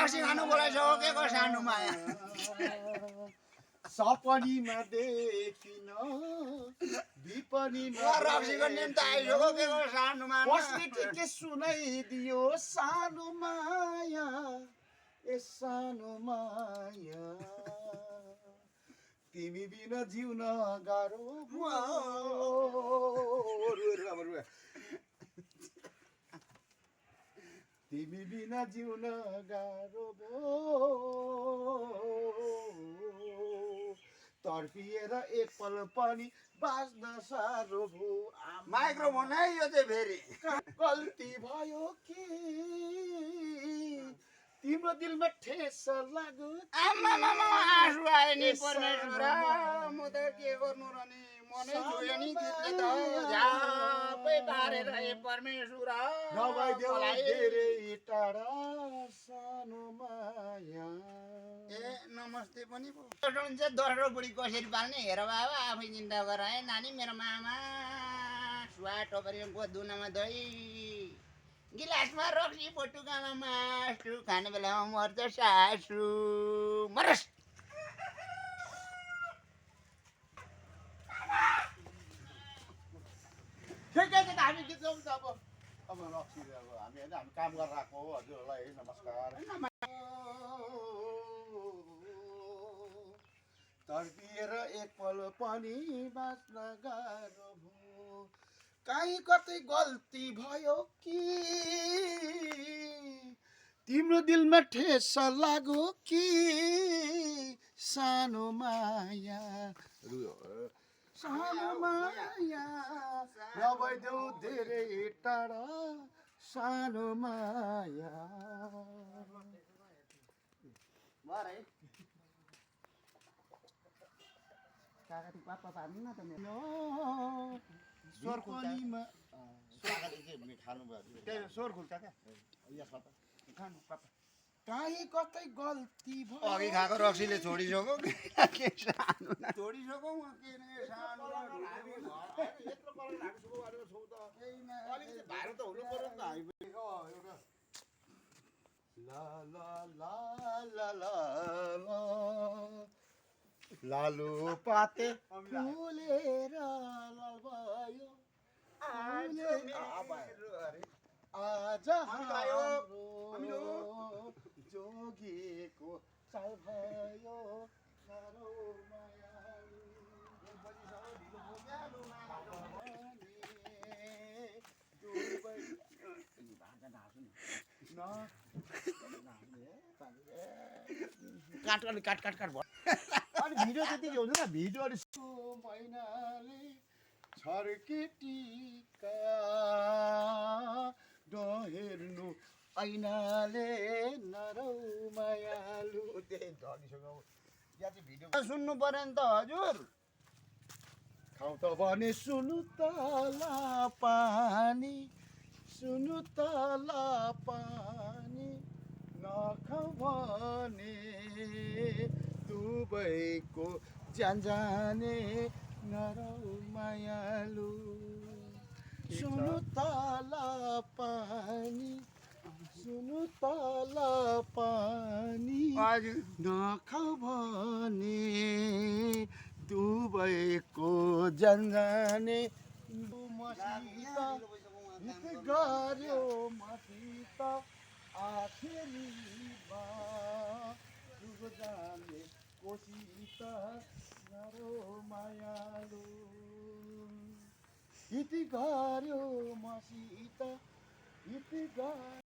रक्सी खानु बोलाइसकेको सानो माया सपनीमा देखिन विपनीमा रक्सीको निम्ति आइसकेको सानो माया कसले के सुनाइदियो सानो माया ए सानो माया तिमी बिना जिउन गाह्रो तिमी बिना जिउन गाह्रो भो तर्पिएर एक पल पनि बाँच्न साह्रो भो माइक्रोफोन है यो चाहिँ फेरि गल्ती भयो कि तिम्रो दिलमा ठेस लाग्यो आमामामा आँसु आयो नि परमेश्वर म त के गर्नु र नि मनै छोयो नि गीतले त झापै पारेर हे परमेश्वर नभइदेऊ धेरै टाढा सानो माया ए नमस्ते पनि पो चाहिँ दोस्रो बुढी कसरी पाल्ने हेर बाबा आफै चिन्ता गर है नानी मेरो मामा सुवा टोकरीको दुनामा दही गिलासमा रक्सी बटुकामा मासु खाने बेलामा मर्छ सासु मरस ठिकै छ त हामी गीत गाउँ त अब रक्सी अब हामी होइन हामी काम गरेर आएको हो हजुरहरूलाई नमस्कार तर्पिएर एक पल पनि बाँच्न गाह्रो भयो काहीँ कतै गल्ती भयो कि तिम्रो दिलमा ठेस लाग्यो कि सानो माया सानो माया नभइदेऊ धेरै टाढा सानो माया काकाती पापा पार्नु न त मेरो स्वर्गनीमा खानु भयो स्वर खुल्छ क्या खानु पापा काहीँ कतै गल्ती भयो अघि खाएको रक्सीले छोडिसक्यो के सानो छोडिसक्यो के रे सानो यत्रो कलर हामी सुको गरेर छौँ त अलिकति भाइरल त हुनु पर्यो नि त हामी एउटा ला ला ला ला ला ला लालु पाते फुलेर लाल भयो आज हाम्रो जोगीको चाल भयो साह्रो मायालु काट काट काट काट अनि भिडियो त्यति हुन्छ न भिडियो महिनाले छर्केटीका नहेर्नु ऐनाले नरौ मायालु त्यही ढलिसक्यो यहाँ चाहिँ भिडियो सुन्नु पर्यो नि त हजुर खाउँ त भने सुनु तला पानी सुनु तला पानी नखाऊ भने दुबईको जान जाने नरौ मायालु सुनु तला पानी सुनु तला पानी नखाऊ भने दुबईको जान जाने मसित गर्यो मसित आखिरीमा जाने कोसित नरो मायालु इति गर्यो मसित इति